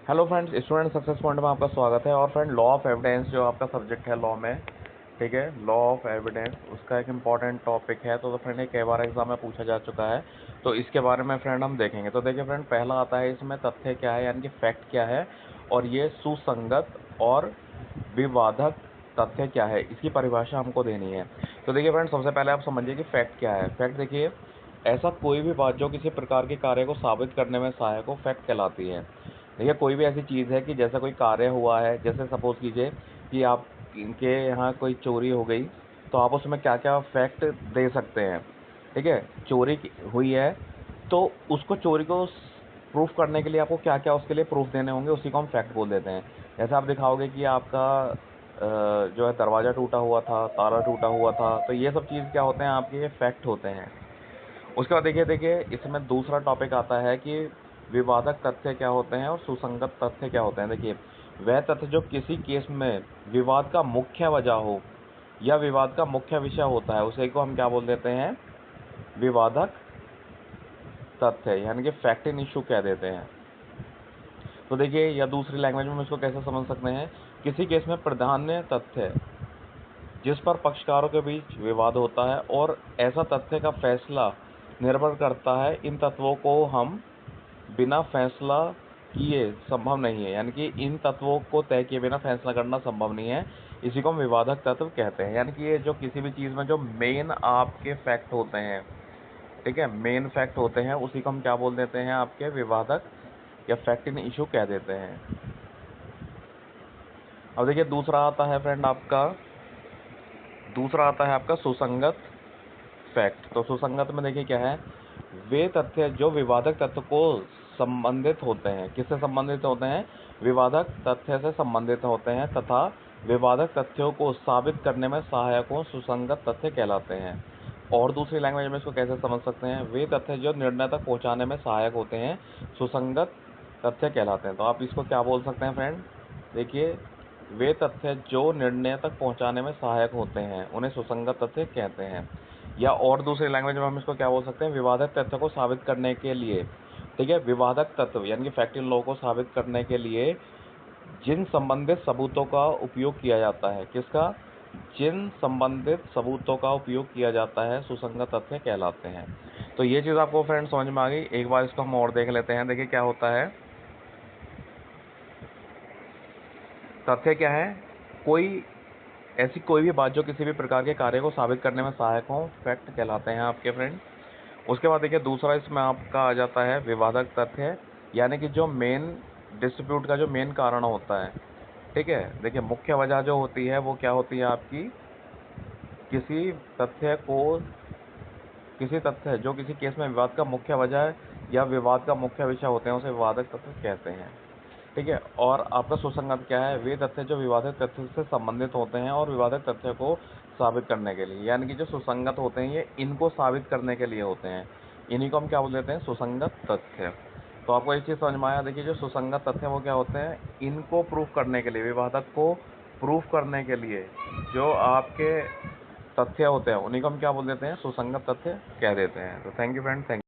Hello friends, student success point में आपका स्वागत है। और फ्रेंड, लॉ ऑफ एविडेंस जो आपका सब्जेक्ट है लॉ में, ठीक है, लॉ ऑफ एविडेंस उसका एक इम्पॉर्टेंट टॉपिक है। तो फ्रेंड, ये कई बार एग्जाम में पूछा जा चुका है, तो इसके बारे में फ्रेंड हम देखेंगे। तो देखिए फ्रेंड, पहला आता है इसमें तथ्य क्या है, यानी कि फैक्ट क्या है, और ये सुसंगत और विवादक तथ्य क्या है, इसकी परिभाषा हमको देनी है। तो देखिए फ्रेंड, सबसे पहले आप समझिए कि फैक्ट क्या है। फैक्ट देखिए, ऐसा कोई भी बात जो किसी प्रकार के कार्य को साबित करने में सहायक हो, फैक्ट कहलाती है। देखिए, कोई भी ऐसी चीज़ है कि जैसा कोई कार्य हुआ है, जैसे सपोज कीजिए कि आप इनके यहाँ कोई चोरी हो गई, तो आप उसमें क्या क्या फैक्ट दे सकते हैं। ठीक है, चोरी हुई है तो उसको, चोरी को प्रूफ करने के लिए आपको क्या क्या उसके लिए प्रूफ देने होंगे, उसी को हम फैक्ट बोल देते हैं। जैसे आप दिखाओगे कि आपका जो है दरवाज़ा टूटा हुआ था, ताला टूटा हुआ था, तो ये सब चीज़ क्या होते हैं, आपके ये फैक्ट होते हैं। उसके बाद देखिए देखिए इसमें दूसरा टॉपिक आता है कि विवादक तथ्य क्या होते हैं और सुसंगत तथ्य क्या होते हैं। देखिए, वह तथ्य जो किसी केस में विवाद का मुख्य वजह हो या विवाद का मुख्य विषय होता है, उसे को हम क्या बोल देते हैं, विवादक तथ्य, यानी कि फैक्ट इन इशू कह देते हैं। तो देखिए, या दूसरी लैंग्वेज में हम इसको कैसे समझ सकते हैं, किसी केस में प्राधान्य तथ्य जिस पर पक्षकारों के बीच विवाद होता है और ऐसा तथ्य का फैसला निर्भर करता है, इन तत्वों को हम बिना फैसला किए संभव नहीं है, यानी कि इन तत्वों को तय किए बिना फैसला करना संभव नहीं है, इसी को हम विवादक तत्व कहते हैं। यानी कि ये जो किसी भी चीज़ में जो मेन आपके फैक्ट होते हैं, ठीक है, मेन फैक्ट होते हैं, उसी को हम क्या बोल देते हैं, आपके विवादक या फैक्ट इन इशू कह देते हैं। अब देखिए, दूसरा आता है आपका सुसंगत फैक्ट। तो सुसंगत में देखिए क्या है, वे तथ्य जो विवादक तथ्य को संबंधित होते हैं, किससे संबंधित होते हैं, विवादक तथ्य से संबंधित होते हैं, तथा विवादक तथ्यों को साबित करने में सहायक हो, सुसंगत तथ्य कहलाते हैं। और दूसरी लैंग्वेज में इसको कैसे समझ सकते हैं, वे तथ्य जो निर्णय तक पहुंचाने में सहायक होते हैं, सुसंगत तथ्य कहलाते हैं। तो आप इसको क्या बोल सकते हैं फ्रेंड, देखिए, वे तथ्य जो निर्णय तक पहुंचाने में सहायक होते हैं, उन्हें सुसंगत तथ्य कहते हैं। या और दूसरी लैंग्वेज में हम इसको क्या बोल सकते हैं, विवादक तथ्य को साबित करने के लिए, ठीक है, विवादक तत्व यानी कि फैक्ट इन लॉ को साबित करने के लिए जिन संबंधित सबूतों का उपयोग किया जाता है, किसका, जिन संबंधित सबूतों का उपयोग किया जाता है, सुसंगत तथ्य कहलाते हैं। तो ये चीज़ आपको फ्रेंड समझ में आ गई। एक बार इसको हम और देख लेते हैं। देखिए क्या होता है, तथ्य क्या है, कोई भी बात जो किसी भी प्रकार के कार्य को साबित करने में सहायक हो, फैक्ट कहलाते हैं आपके फ्रेंड। उसके बाद देखिए, दूसरा इसमें आपका आ जाता है विवादक तथ्य, यानी कि जो मेन डिस्प्यूट का जो मेन कारण होता है, ठीक है। देखिए, मुख्य वजह जो होती है वो क्या होती है आपकी, किसी तथ्य को किसी तथ्य जो किसी केस में विवाद का मुख्य वजह है या विवाद का मुख्य विषय होते हैं, उसे विवादक तथ्य कहते हैं, ठीक है। और आपका सुसंगत क्या है, वे तथ्य जो विवादक तथ्य से संबंधित होते हैं और विवादक तथ्य को साबित करने के लिए, यानी कि जो सुसंगत होते हैं ये इनको साबित करने के लिए होते हैं, इन्हीं को हम क्या बोल देते हैं, सुसंगत तथ्य। तो आपको एक चीज़ समझ में आया। देखिए, जो सुसंगत तथ्य वो क्या होते हैं, इनको प्रूफ करने के लिए, विवादक को प्रूफ करने के लिए जो आपके तथ्य होते हैं, उन्हीं को हम क्या बोल देते हैं, सुसंगत तथ्य कह देते हैं। तो थैंक यू फ्रेंड, थैंक